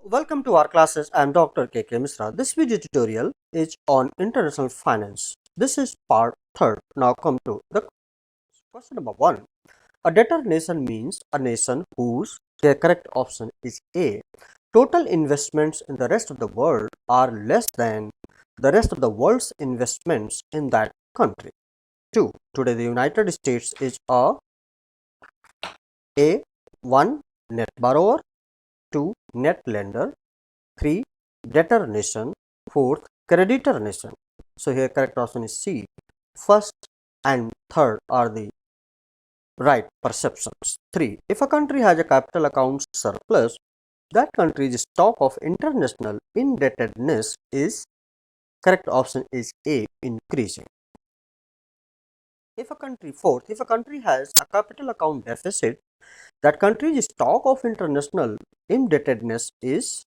Welcome to our classes. I am Dr. K.K. Misra. This video tutorial is on international finance. This is part 3rd. Now come to the question number 1. A debtor nation means a nation whose the correct option is A. Total investments in the rest of the world are less than the rest of the world's investments in that country. 2. Today the United States is A. 1. Net borrower, 2. Net lender, 3. Debtor nation, 4th. Creditor nation. So here correct option is C. First and third are the right perceptions. 3. If a country has a capital account surplus, that country's stock of international indebtedness is correct option is A, increasing. If a country has a capital account deficit, that country's stock of international indebtedness is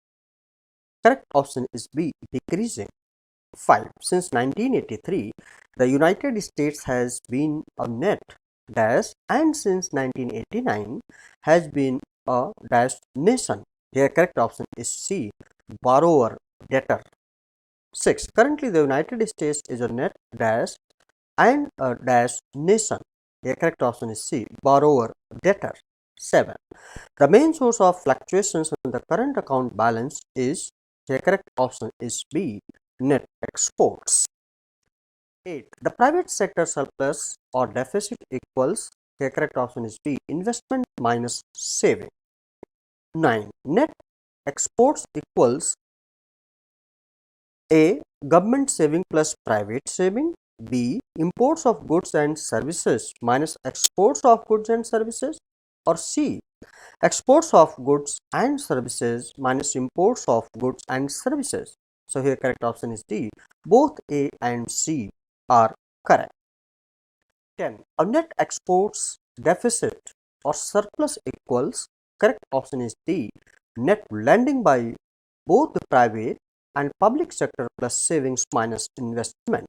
correct option is B, decreasing. 5. Since 1983, the United States has been a net dash and since 1989 has been a dash nation. Here correct option is C, borrower debtor. 6. Currently the United States is a net dash and a dash nation. Here correct option is C, borrower debtor. 7. The main source of fluctuations in the current account balance is, the correct option is B, net exports. 8. The private sector surplus or deficit equals, the correct option is B, investment minus saving. 9. Net exports equals A, government saving plus private saving, B, imports of goods and services minus exports of goods and services, or C, exports of goods and services minus imports of goods and services. So here correct option is D. Both A and C are correct. 10. A net exports deficit or surplus equals, correct option is D. Net lending by both the private and public sector plus savings minus investment.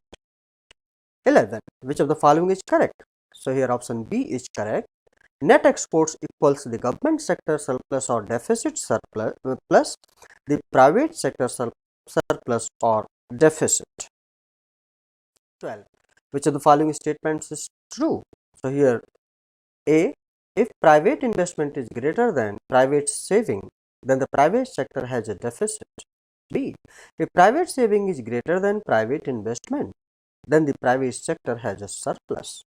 11. Which of the following is correct? So here option B is correct. Net exports equals the government sector surplus or deficit surplus plus the private sector surplus or deficit. 12. Which of the following statements is true? So here A, if private investment is greater than private saving, then the private sector has a deficit. B, if private saving is greater than private investment, then the private sector has a surplus.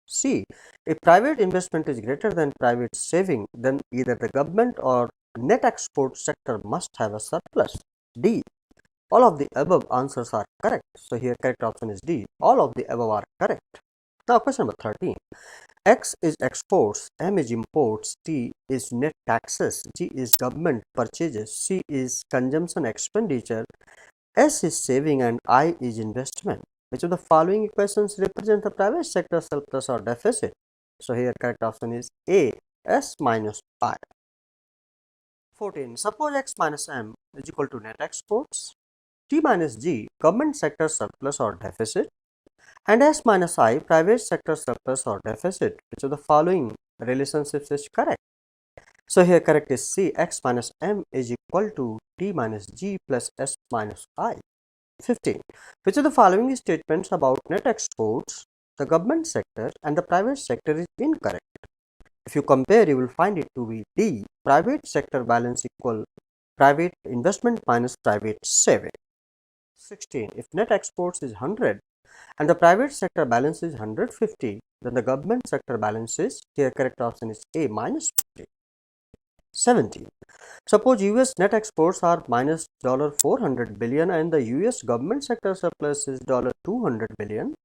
C, if private investment is greater than private saving, then either the government or net export sector must have a surplus. D, all of the above answers are correct. So here correct option is D. All of the above are correct. Now question number 13. X is exports, M is imports, T is net taxes, G is government purchases, C is consumption expenditure, S is saving and I is investment. Which of the following equations represent the private sector surplus or deficit? So here correct option is A, S minus I. 14. Suppose X minus M is equal to net exports, T minus G government sector surplus or deficit, and S minus I private sector surplus or deficit. Which of the following relationships is correct? So here correct is C, X minus M is equal to T minus G plus S minus I. 15. Which of the following statements about net exports, the government sector and the private sector is incorrect? If you compare, you will find it to be D, private sector balance equal private investment minus private saving. 16. If net exports is 100 and the private sector balance is 150, then the government sector balance is, here correct option is A, minus 50. 17. Suppose US net exports are minus $400 billion and the US government sector surplus is $200 billion.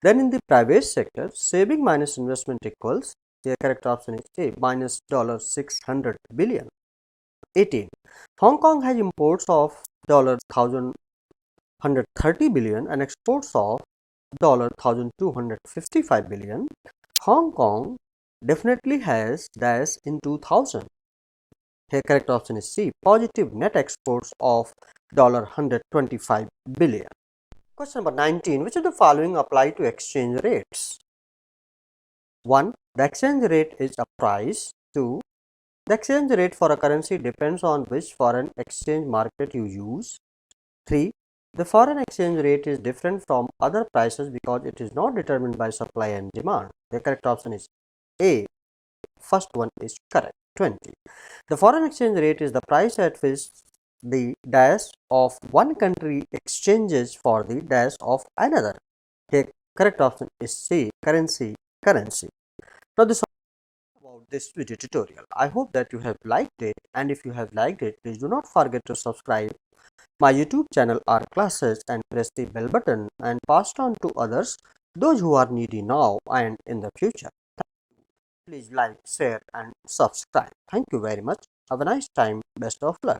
Then in the private sector, saving minus investment equals, the correct option is A, minus $600 billion. 18. Hong Kong has imports of $1,130 billion and exports of $1,255 billion. Hong Kong definitely has dash in 2000. Here correct option is C, positive net exports of $125 billion. Question number 19. Which of the following apply to exchange rates? 1. The exchange rate is a price. 2. The exchange rate for a currency depends on which foreign exchange market you use. 3. The foreign exchange rate is different from other prices because it is not determined by supply and demand. The correct option is A. First one is correct. 20. The foreign exchange rate is the price at which the dash of one country exchanges for the dash of another. The correct option is C. Currency. Now this about this video tutorial. I hope that you have liked it, and if you have liked it, please do not forget to subscribe my YouTube channel or classes and press the bell button and pass it on to others, those who are needy now and in the future. Please like, share and subscribe. Thank you very much. Have a nice time. Best of luck.